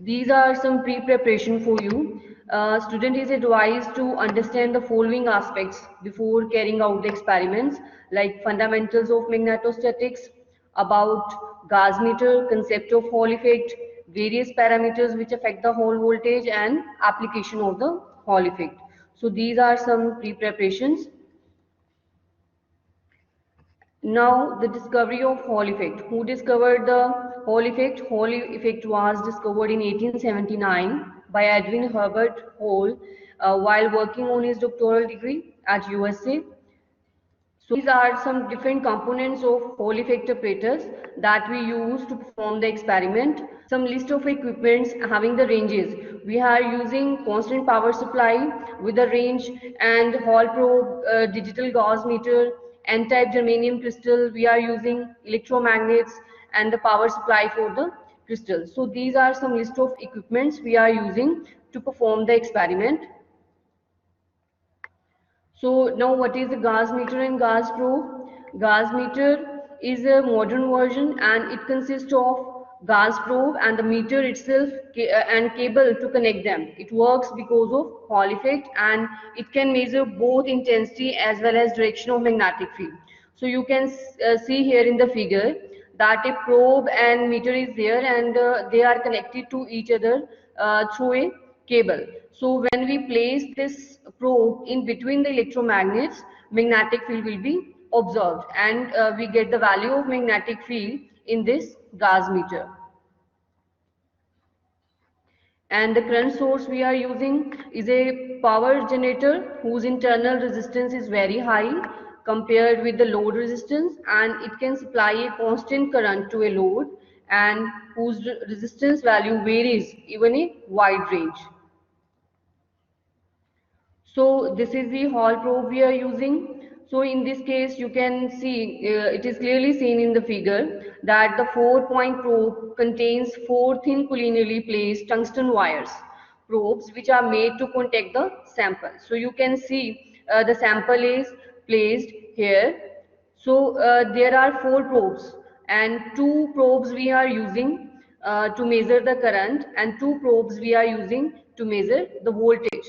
These are some pre-preparation for you. Student is advised to understand the following aspects before carrying out the experiments, like fundamentals of magnetostatics, about gas meter, concept of Hall effect, various parameters which affect the Hall voltage, and application of the Hall effect. So these are some pre-preparations. Now, the discovery of Hall effect. Who discovered the Hall effect? Hall effect was discovered in 1879 by Edwin Herbert Hall while working on his doctoral degree at USA. So these are some different components of Hall effect apparatus that we use to perform the experiment. Some list of equipments having the ranges. We are using constant power supply with the range and Hall probe, digital gauge meter, N-type germanium crystal. We are using electromagnets and the power supply for the crystal. So these are some list of equipments we are using to perform the experiment. So now what is the gas meter and gas probe? Gas meter is a modern version and it consists of gas probe and the meter itself and cable to connect them. It works because of Hall effect and it can measure both intensity as well as direction of magnetic field. So you can see here in the figure that a probe and meter is there and they are connected to each other through a cable. So when we place this probe in between the electromagnets, magnetic field will be observed and we get the value of magnetic field in this gas meter. And the current source we are using is a power generator whose internal resistance is very high compared with the load resistance, and it can supply a constant current to a load and whose resistance value varies even a wide range. So this is the Hall probe we are using. So in this case, you can see, it is clearly seen in the figure that the 4-point probe contains 4 thin collinearly placed tungsten wires, probes which are made to contact the sample. So you can see the sample is placed here. So there are 4 probes and 2 probes we are using to measure the current and 2 probes we are using to measure the voltage.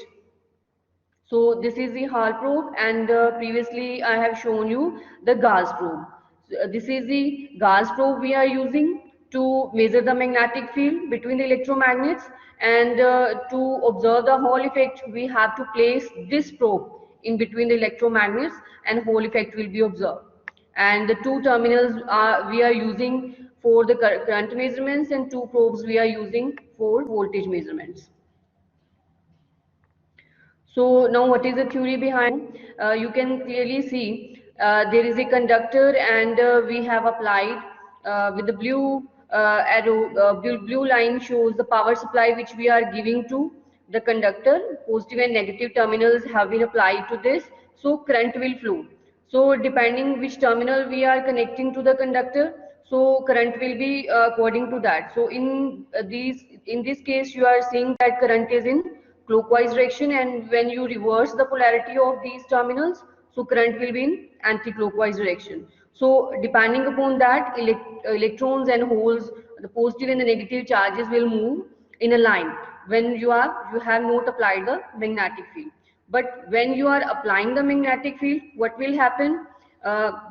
So this is the Hall probe and previously I have shown you the gas probe. So, this is the gas probe we are using to measure the magnetic field between the electromagnets, and to observe the Hall effect we have to place this probe in between the electromagnets and Hall effect will be observed. And the 2 terminals we are using for the current measurements and 2 probes we are using for voltage measurements. So now what is the theory behind? You can clearly see there is a conductor and we have applied with the blue arrow, blue line shows the power supply which we are giving to the conductor. Positive and negative terminals have been applied to this, so current will flow. So depending which terminal we are connecting to the conductor, so current will be according to that. So in this case you are seeing that current is in clockwise direction, and when you reverse the polarity of these terminals, so current will be in anti-clockwise direction. So depending upon that, electrons and holes, the positive and the negative charges will move in a line when you have not applied the magnetic field. But when you are applying the magnetic field, what will happen?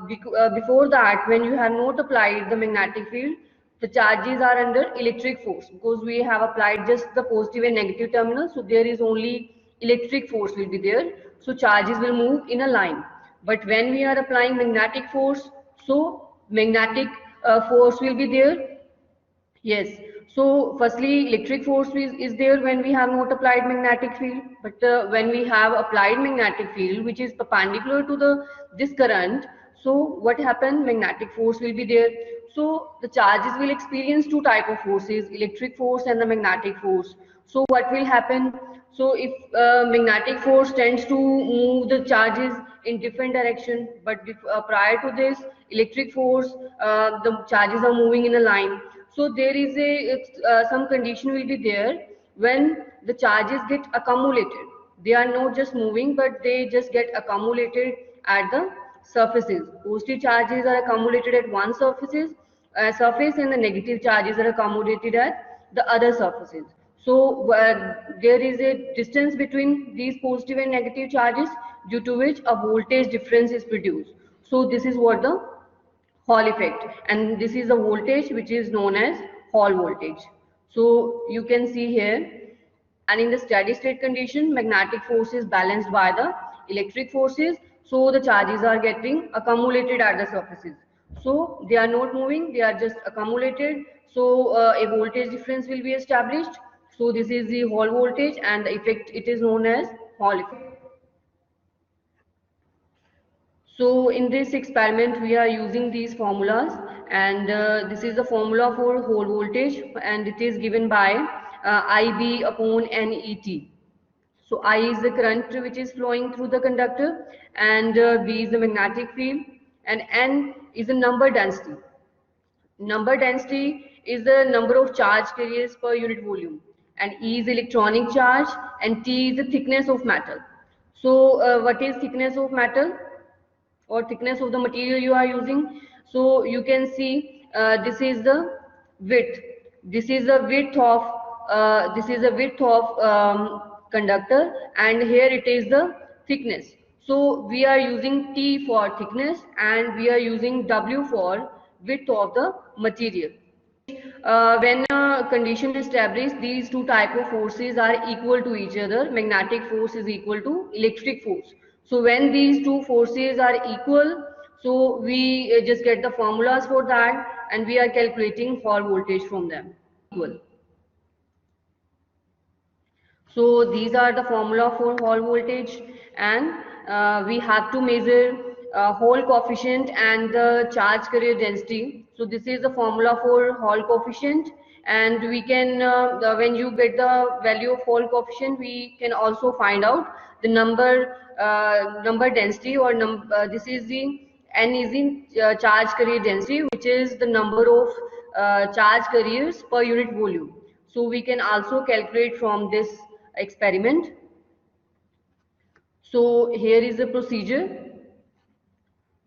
Before that, when you have not applied the magnetic field, the charges are under electric force because we have applied just the positive and negative terminal, so there is only electric force will be there, so charges will move in a line. But when we are applying magnetic force, so magnetic force will be there. Yes. So firstly, electric force is there when we have not applied magnetic field, but when we have applied magnetic field, which is perpendicular to this current, so what happened? Magnetic force will be there. So the charges will experience 2 type of forces, electric force and the magnetic force. So what will happen? So if magnetic force tends to move the charges in different direction, but prior to this, electric force, the charges are moving in a line. So there is some condition will be there when the charges get accumulated. They are not just moving, but they just get accumulated at the surfaces. Positive charges are accumulated at one surface, and the negative charges are accumulated at the other surfaces. So there is a distance between these positive and negative charges, due to which a voltage difference is produced. So this is what the Hall effect, and this is the voltage which is known as Hall voltage. So you can see here, and in the steady state condition, magnetic force is balanced by the electric forces, so the charges are getting accumulated at the surfaces. So they are not moving, they are just accumulated. So a voltage difference will be established. So this is the Hall voltage, and the effect, it is known as Hall effect. So in this experiment we are using these formulas, and this is the formula for Hall voltage, and it is given by IB upon NET. So I is the current which is flowing through the conductor, and B is the magnetic field, and N is the number density. Number density is the number of charge carriers per unit volume, and E is electronic charge, and T is the thickness of metal. So what is thickness of metal, or thickness of the material you are using? So you can see this is the width. This is the width of conductor, and here it is the thickness. So we are using T for thickness, and we are using W for width of the material. When a condition is established, these two type of forces are equal to each other. Magnetic force is equal to electric force. So when these two forces are equal, so we just get the formulas for that, and we are calculating Hall voltage from them. Equal. So these are the formula for Hall voltage, and we have to measure Hall coefficient and the charge carrier density. So this is the formula for Hall coefficient, and we can when you get the value of Hall coefficient, we can also find out the number density, or this is the N is in charge carrier density, which is the number of charge carriers per unit volume. So we can also calculate from this experiment. So here is the procedure.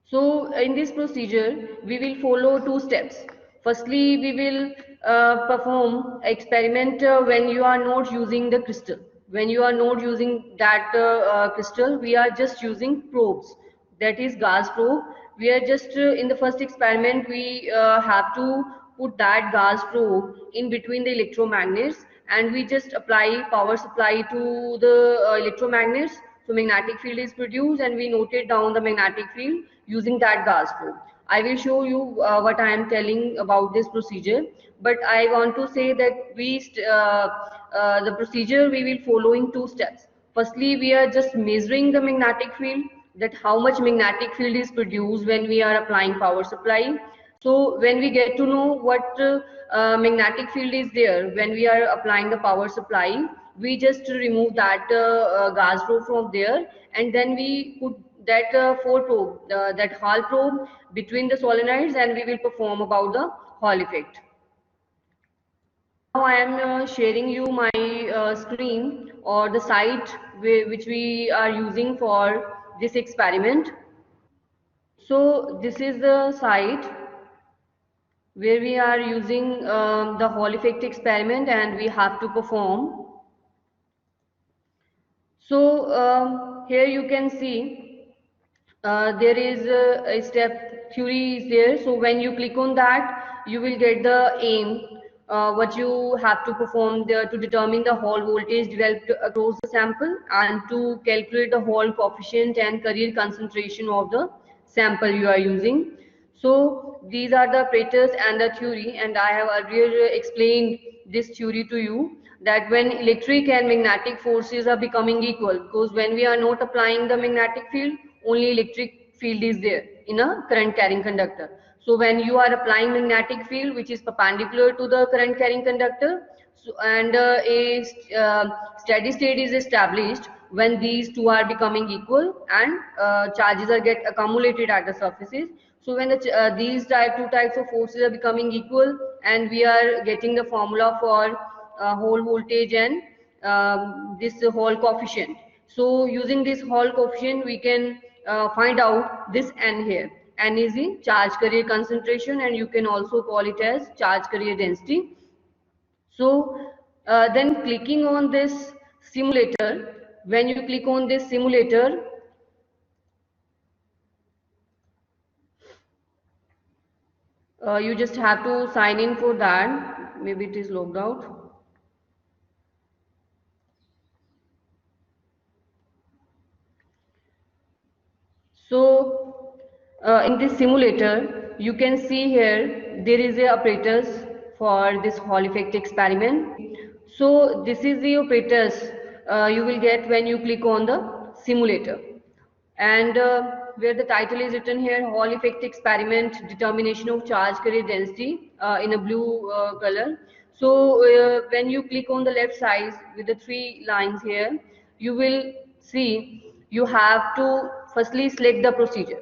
So in this procedure, we will follow two steps. Firstly, we will perform experiment when you are not using the crystal. When you are not using that crystal, we are just using probes. That is gas probe. We are just in the first experiment, we have to put that gas probe in between the electromagnets, and we just apply power supply to the electromagnets. So magnetic field is produced, and we noted down the magnetic field using that gas probe. I will show you what I am telling about this procedure, but I want to say that the procedure we will follow in two steps. Firstly, we are just measuring the magnetic field, that how much magnetic field is produced when we are applying power supply. So when we get to know what magnetic field is there when we are applying the power supply, we just remove that gas probe from there, and then we put that that Hall probe between the solenoids, and we will perform about the Hall effect. Now I am sharing you my screen, or the site which we are using for this experiment. So this is the site where we are using the Hall effect experiment, and we have to perform. So here you can see there is a step theory is there. So when you click on that, you will get the aim, what you have to perform there to determine the Hall voltage developed across the sample, and to calculate the Hall coefficient and carrier concentration of the sample you are using. So these are the apparatus and the theory, and I have earlier explained this theory to you, that when electric and magnetic forces are becoming equal, because when we are not applying the magnetic field, only electric field is there in a current carrying conductor. So when you are applying magnetic field which is perpendicular to the current carrying conductor, so, and steady state is established when these two are becoming equal, and charges are get accumulated at the surfaces. So when these two types of forces are becoming equal, and we are getting the formula for Hall voltage and this Hall coefficient. So using this Hall coefficient, we can find out this N here. N is the charge carrier concentration, and you can also call it as charge carrier density. So then clicking on this simulator, when you click on this simulator, you just have to sign in for that. Maybe it is logged out. So in this simulator, you can see here there is a apparatus for this Hall effect experiment. So this is the apparatus you will get when you click on the simulator. And where the title is written here, Hall effect experiment, determination of charge carrier density in a blue color. So when you click on the left side with the three lines here, you will see you have to firstly select the procedure.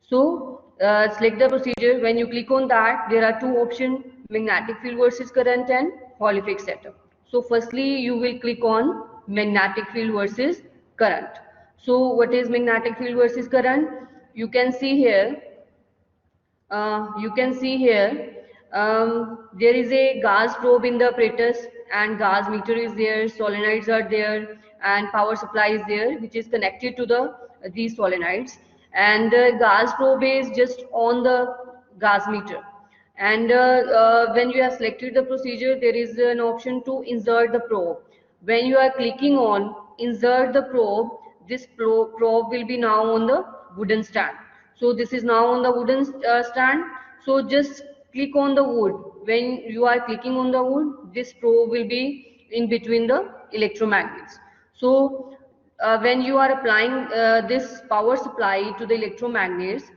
So select the procedure. When you click on that, there are two options: magnetic field versus current and Hall effect setup. So firstly, you will click on magnetic field versus current. So what is magnetic field versus current? You can see here there is a gas probe in the apparatus, and gas meter is there, solenoids are there, and power supply is there, which is connected to these solenoids. And the gas probe is just on the gas meter. And when you have selected the procedure, there is an option to insert the probe. When you are clicking on insert the probe, this probe will be now on the wooden stand. So this is now on the wooden stand. So just click on the wood. When you are clicking on the wood, this probe will be in between the electromagnets. So when you are applying this power supply to the electromagnets,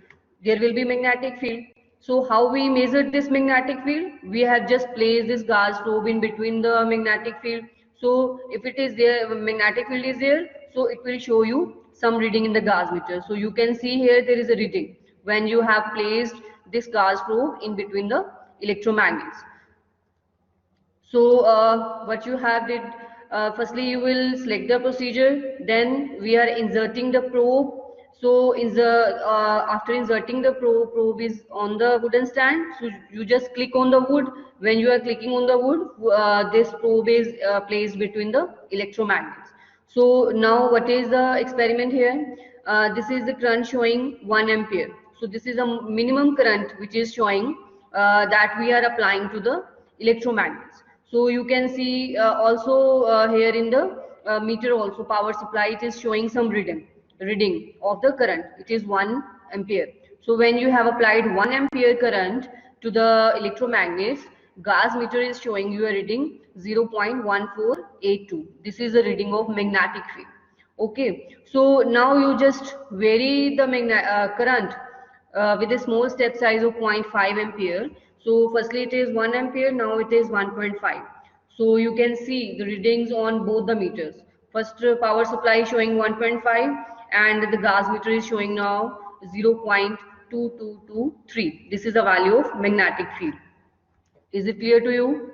there will be magnetic field. So how we measure this magnetic field? We have just placed this gas probe in between the magnetic field. So if it is there, magnetic field is there, so it will show you some reading in the gas meter. So you can see here there is a reading when you have placed this gas probe in between the electromagnets. So what you have did, firstly you will select the procedure, then we are inserting the probe. So after inserting the probe is on the wooden stand. So you just click on the wood. When you are clicking on the wood, this probe is placed between the electromagnets. So now what is the experiment here? This is the current showing 1 ampere. So this is a minimum current which is showing that we are applying to the electromagnets. So you can see also here in the meter also power supply, it is showing some reading of the current. It is 1 ampere. So when you have applied 1 ampere current to the electromagnets, gas meter is showing you a reading 0.1482. This is a reading of magnetic field. Okay, so now you just vary the current with a small step size of 0.5 ampere. So firstly it is 1 ampere, now it is 1.5. So you can see the readings on both the meters. First power supply is showing 1.5 and the gas meter is showing now 0.2223. This is the value of magnetic field. Is it clear to you?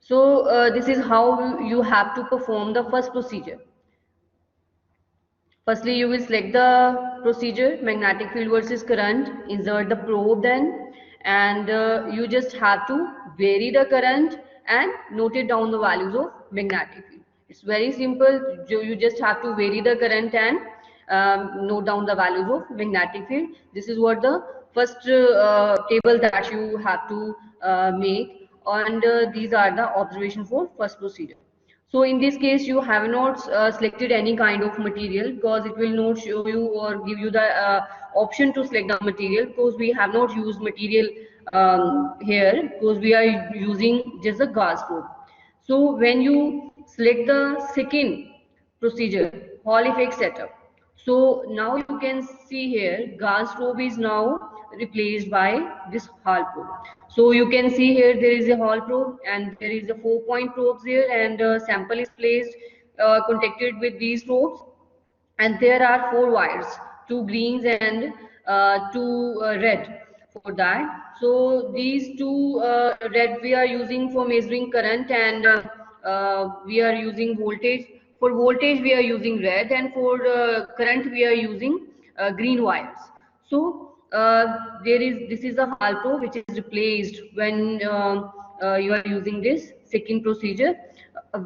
So this is how you have to perform the first procedure. Firstly, you will select the procedure, magnetic field versus current, insert the probe then, and you just have to vary the current and note it down the values of magnetic field. It's very simple. You just have to vary the current and note down the values of magnetic field. This is what the first table that you have to make, and these are the observations for first procedure. So in this case, you have not selected any kind of material because it will not show you or give you the option to select the material, because we have not used material here because we are using just a gas probe. So when you select the second procedure, Hall effect setup. So now you can see here gas probe is now replaced by this Hall probe. So you can see here there is a Hall probe and there is a 4-point probes here, and sample is placed contacted with these probes, and there are 4 wires, 2 greens and 2 red for that. So these 2 red we are using for measuring current, and we are using voltage. For voltage we are using red, and for current we are using green wires. So this is a Hall probe which is replaced when you are using this second procedure. Uh,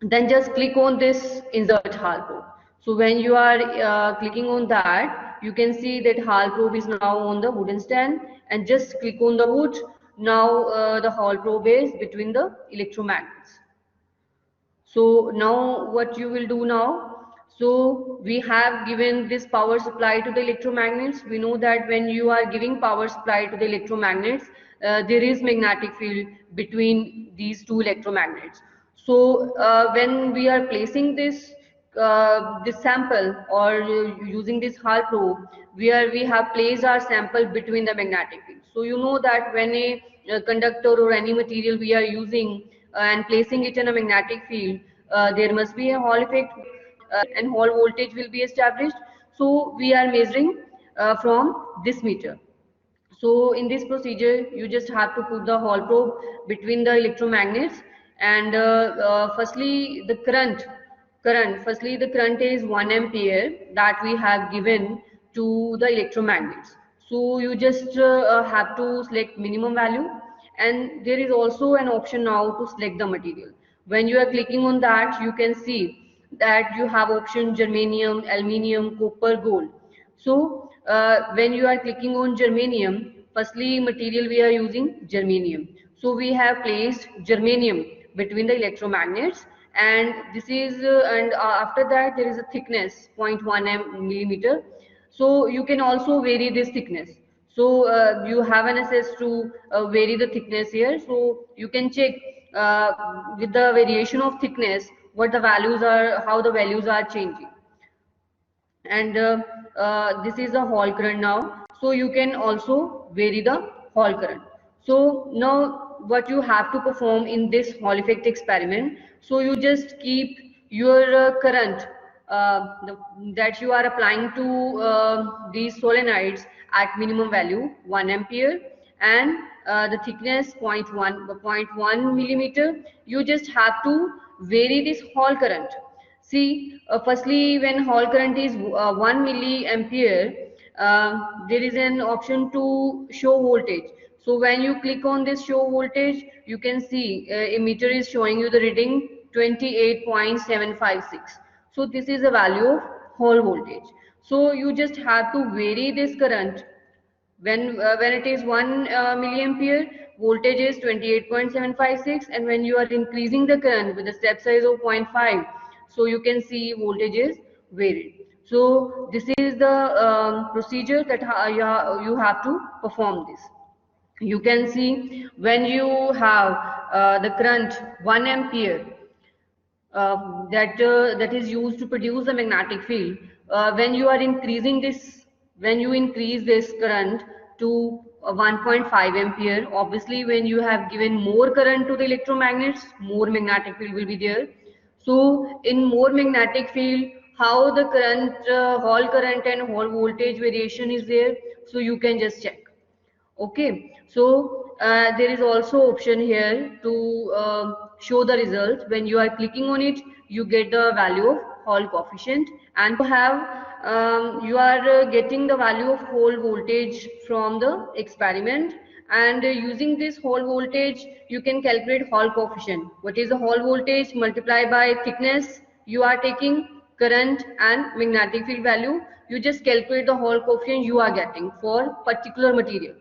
then just click on this insert Hall probe. So when you are clicking on that, you can see that Hall probe is now on the wooden stand, and just click on the wood. Now the Hall probe is between the electromagnets. So now what you will do now, so we have given this power supply to the electromagnets. We know that when you are giving power supply to the electromagnets, there is magnetic field between these two electromagnets. So when we are placing this sample, or using this Hall probe, where we have placed our sample between the magnetic field. So you know that when a conductor or any material we are using and placing it in a magnetic field, there must be a Hall effect, and Hall voltage will be established. So we are measuring from this meter. So in this procedure, you just have to put the Hall probe between the electromagnets, and firstly the firstly the current is 1 ampere that we have given to the electromagnets. So you just have to select minimum value, and there is also an option now to select the material. When you are clicking on that, you can see that you have option germanium, aluminium, copper, gold. So when you are clicking on germanium, firstly material we are using germanium. So we have placed germanium between the electromagnets, and this is after that there is a thickness 0.1 millimeter. So you can also vary this thickness. So you have an access to vary the thickness here. So you can check with the variation of thickness what the values are, how the values are changing. And this is the Hall current now. So you can also vary the Hall current. So now what you have to perform in this Hall effect experiment, so you just keep your current that you are applying to these solenoids at minimum value 1 ampere, and the thickness 0.1 millimeter. You just have to vary this Hall current. See, firstly, when Hall current is 1 milliampere, there is an option to show voltage. So when you click on this show voltage, you can see emitter is showing you the reading 28.756. So this is the value of Hall voltage. So you just have to vary this current. When it is 1 milliampere, voltage is 28.756, and when you are increasing the current with a step size of 0.5, so you can see voltage is varied. So this is the procedure that you have to perform this. You can see when you have the current 1 ampere, that is used to produce the magnetic field. When you are increasing this, when you increase this current to 1.5 ampere, obviously when you have given more current to the electromagnets, more magnetic field will be there. So in more magnetic field, how the current, Hall current and Hall voltage variation is there, so you can just check. Okay, so there is also option here to show the results. When you are clicking on it, you get the value of Hall coefficient, and you are getting the value of Hall voltage from the experiment, and using this Hall voltage you can calculate Hall coefficient. What is the Hall voltage multiplied by thickness you are taking, current and magnetic field value? You just calculate the Hall coefficient you are getting for particular material.